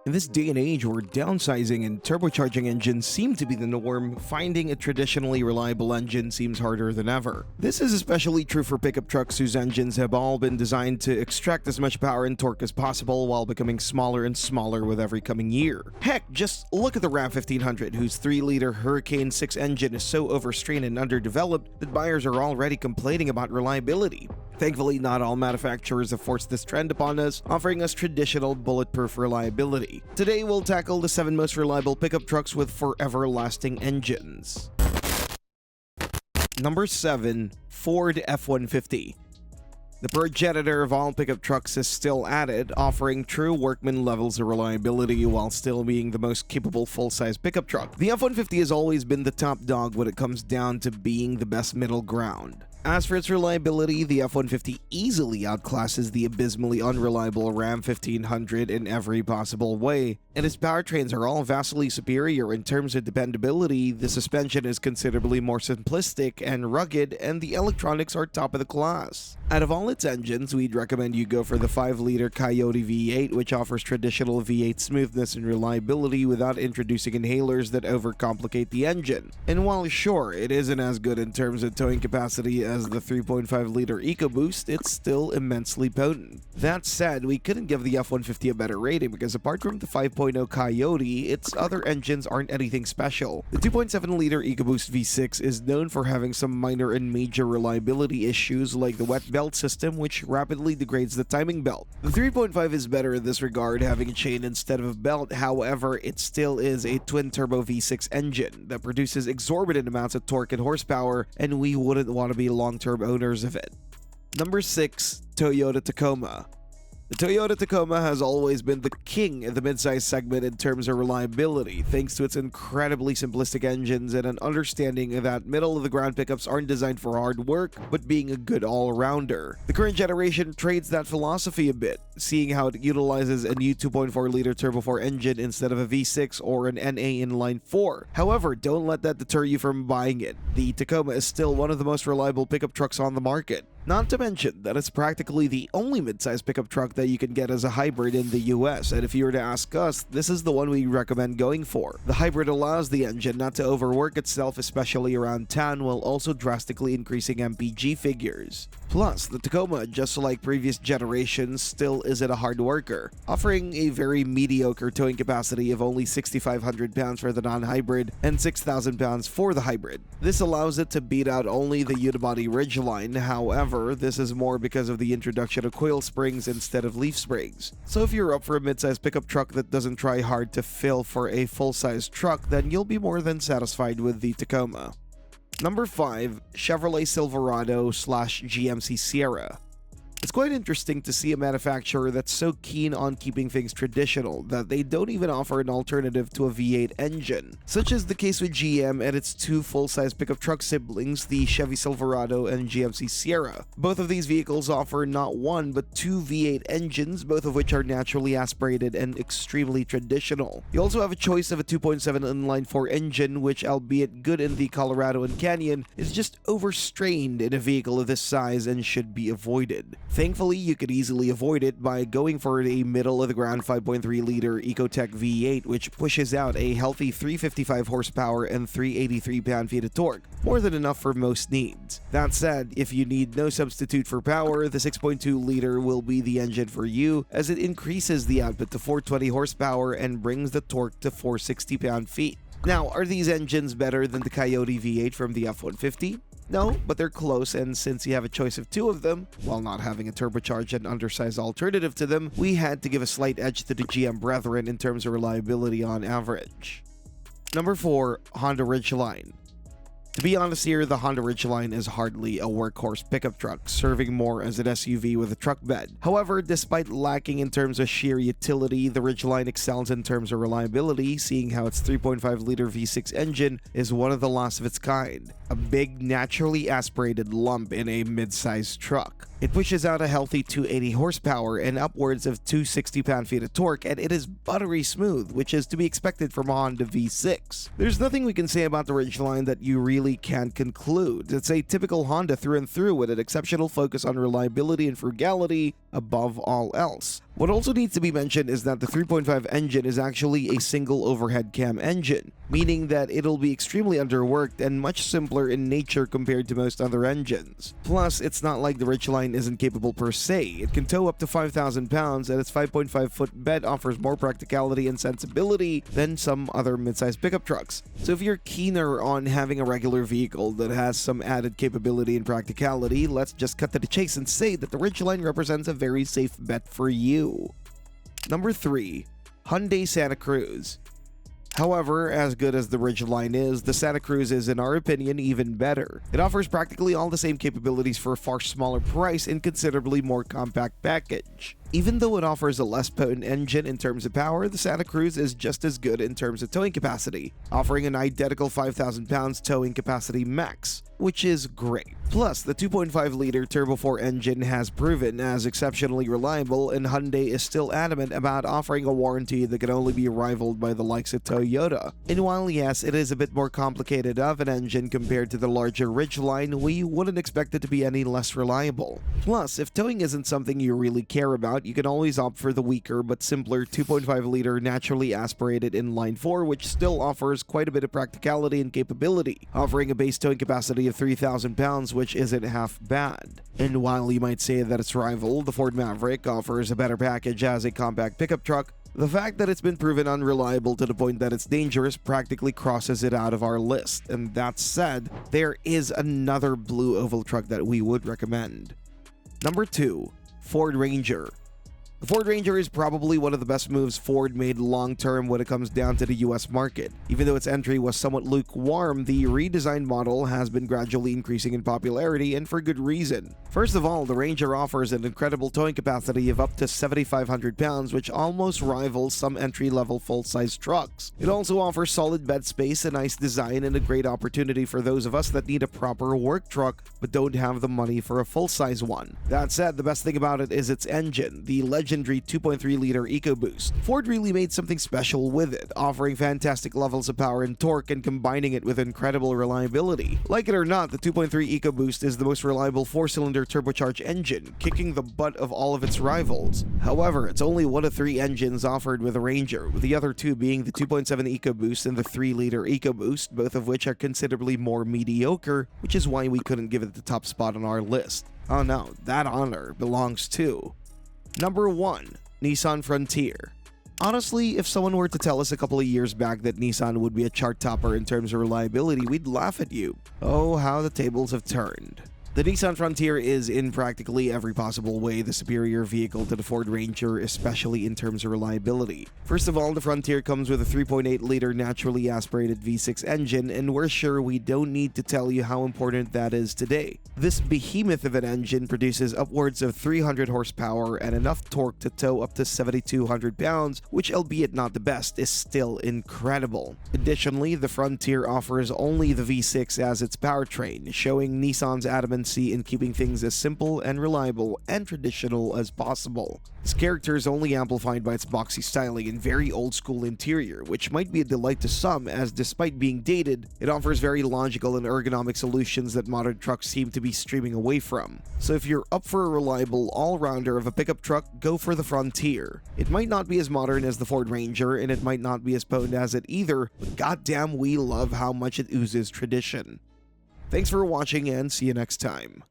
In this day and age where downsizing and turbocharging engines seem to be the norm, finding a traditionally reliable engine seems harder than ever. This is especially true for pickup trucks whose engines have all been designed to extract as much power and torque as possible while becoming smaller and smaller with every coming year. Heck, just look at the Ram 1500, whose 3-liter Hurricane 6 engine is so overstrained and underdeveloped that buyers are already complaining about reliability. Thankfully, not all manufacturers have forced this trend upon us, offering us traditional bulletproof reliability. Today, we'll tackle the 7 most reliable pickup trucks with forever-lasting engines. Number 7. Ford F-150. The progenitor of all pickup trucks is still at it, offering true workman levels of reliability while still being the most capable full-size pickup truck. The F-150 has always been the top dog when it comes down to being the best middle ground. As for its reliability, the F-150 easily outclasses the abysmally unreliable Ram 1500 in every possible way, and its powertrains are all vastly superior in terms of dependability. The suspension is considerably more simplistic and rugged, and the electronics are top of the class. Out of all its engines, we'd recommend you go for the 5-liter Coyote V8, which offers traditional V8 smoothness and reliability without introducing inhalers that overcomplicate the engine. And while sure, it isn't as good in terms of towing capacity as the 3.5-liter EcoBoost, it's still immensely potent. That said, we couldn't give the F-150 a better rating because apart from the 5.0 Coyote, its other engines aren't anything special. The 2.7-liter EcoBoost V6 is known for having some minor and major reliability issues like the wet belt system, which rapidly degrades the timing belt. The 3.5 is better in this regard, having a chain instead of a belt. However, it still is a twin-turbo V6 engine that produces exorbitant amounts of torque and horsepower, and we wouldn't want to be long-term owners of it. Number 6. Toyota Tacoma. The Toyota Tacoma has always been the king in the midsize segment in terms of reliability, thanks to its incredibly simplistic engines and an understanding that middle-of-the-ground pickups aren't designed for hard work, but being a good all-rounder. The current generation trades that philosophy a bit, seeing how it utilizes a new 2.4-liter Turbo 4 engine instead of a V6 or an NA inline 4. However, don't let that deter you from buying it. The Tacoma is still one of the most reliable pickup trucks on the market. Not to mention that it's practically the only midsize pickup truck that you can get as a hybrid in the US, and if you were to ask us, this is the one we recommend going for. The hybrid allows the engine not to overwork itself, especially around town, while also drastically increasing MPG figures. Plus, the Tacoma, just like previous generations, still isn't a hard worker, offering a very mediocre towing capacity of only 6,500 pounds for the non-hybrid and 6,000 pounds for the hybrid. This allows it to beat out only the unibody Ridgeline. However, this is more because of the introduction of coil springs instead of leaf springs. So if you're up for a midsize pickup truck that doesn't try hard to fill for a full-size truck, then you'll be more than satisfied with the Tacoma. Number 5. Chevrolet Silverado / GMC Sierra. It's quite interesting to see a manufacturer that's so keen on keeping things traditional that they don't even offer an alternative to a V8 engine, such as the case with GM and its 2 full-size pickup truck siblings, the Chevy Silverado and GMC Sierra. Both of these vehicles offer not 1 but 2 V8 engines, both of which are naturally aspirated and extremely traditional. You also have a choice of a 2.7 inline 4 engine, which, albeit good in the Colorado and Canyon, is just overstrained in a vehicle of this size and should be avoided. Thankfully, you could easily avoid it by going for a middle-of-the-ground 5.3-liter Ecotec V8, which pushes out a healthy 355 horsepower and 383 pound-feet of torque, more than enough for most needs. That said, if you need no substitute for power, the 6.2-liter will be the engine for you, as it increases the output to 420 horsepower and brings the torque to 460 pound-feet. Now, are these engines better than the Coyote V8 from the F-150? No, but they're close, and since you have a choice of 2 of them, while not having a turbocharged and undersized alternative to them, we had to give a slight edge to the GM brethren in terms of reliability on average. Number 4. Honda Ridgeline. To be honest here, the Honda Ridgeline is hardly a workhorse pickup truck, serving more as an SUV with a truck bed. However, despite lacking in terms of sheer utility, the Ridgeline excels in terms of reliability, seeing how its 3.5-liter V6 engine is one of the last of its kind, a big, naturally aspirated lump in a mid-sized truck. It pushes out a healthy 280 horsepower and upwards of 260 pound-feet of torque, and it is buttery smooth, which is to be expected from a Honda V6. There's nothing we can say about the Ridgeline that you really can't conclude. It's a typical Honda through and through with an exceptional focus on reliability and frugality above all else. What also needs to be mentioned is that the 3.5 engine is actually a single overhead cam engine, meaning that it'll be extremely underworked and much simpler in nature compared to most other engines. Plus, it's not like the Ridgeline isn't capable per se. It can tow up to 5,000 pounds, and its 5.5-foot bed offers more practicality and sensibility than some other mid-sized pickup trucks. So if you're keener on having a regular vehicle that has some added capability and practicality, let's just cut to the chase and say that the Ridgeline represents a very safe bet for you. Number 3. Hyundai Santa Cruz. However, as good as the Ridgeline is, the Santa Cruz is, in our opinion, even better. It offers practically all the same capabilities for a far smaller price and considerably more compact package. Even though it offers a less potent engine in terms of power, the Santa Cruz is just as good in terms of towing capacity, offering an identical 5,000 pounds towing capacity max, which is great. Plus, the 2.5-liter Turbo 4 engine has proven as exceptionally reliable, and Hyundai is still adamant about offering a warranty that can only be rivaled by the likes of Toyota. And while yes, it is a bit more complicated of an engine compared to the larger Ridgeline, we wouldn't expect it to be any less reliable. Plus, if towing isn't something you really care about, you can always opt for the weaker but simpler 2.5-liter naturally aspirated inline 4, which still offers quite a bit of practicality and capability, offering a base towing capacity of 3,000 pounds, which isn't half bad. And while you might say that its rival, the Ford Maverick, offers a better package as a compact pickup truck, the fact that it's been proven unreliable to the point that it's dangerous practically crosses it out of our list. And that said, there is another blue oval truck that we would recommend. Number 2. Ford Ranger. The Ford Ranger is probably one of the best moves Ford made long-term when it comes down to the US market. Even though its entry was somewhat lukewarm, the redesigned model has been gradually increasing in popularity, and for good reason. First of all, the Ranger offers an incredible towing capacity of up to 7,500 pounds, which almost rivals some entry-level full-size trucks. It also offers solid bed space, a nice design, and a great opportunity for those of us that need a proper work truck but don't have the money for a full-size one. That said, the best thing about it is its engine, the legendary 2.3-liter EcoBoost. Ford really made something special with it, offering fantastic levels of power and torque and combining it with incredible reliability. Like it or not, the 2.3 EcoBoost is the most reliable 4-cylinder turbocharged engine, kicking the butt of all of its rivals. However, it's only one of 3 engines offered with a Ranger, with the other 2 being the 2.7 EcoBoost and the 3-liter EcoBoost, both of which are considerably more mediocre, which is why we couldn't give it the top spot on our list. Oh no, that honor belongs to Number 1. Nissan Frontier. Honestly, if someone were to tell us a couple of years back that Nissan would be a chart topper in terms of reliability, we'd laugh at you. Oh, how the tables have turned. The Nissan Frontier is, in practically every possible way, the superior vehicle to the Ford Ranger, especially in terms of reliability. First of all, the Frontier comes with a 3.8-liter naturally aspirated V6 engine, and we're sure we don't need to tell you how important that is today. This behemoth of an engine produces upwards of 300 horsepower and enough torque to tow up to 7,200 pounds, which, albeit not the best, is still incredible. Additionally, the Frontier offers only the V6 as its powertrain, showing Nissan's adamancy in keeping things as simple and reliable and traditional as possible. Its character is only amplified by its boxy styling and very old-school interior, which might be a delight to some, as despite being dated, it offers very logical and ergonomic solutions that modern trucks seem to be streaming away from. So if you're up for a reliable all-rounder of a pickup truck, go for the Frontier. It might not be as modern as the Ford Ranger, and it might not be as potent as it either, but goddamn, we love how much it oozes tradition. Thanks for watching, and see you next time.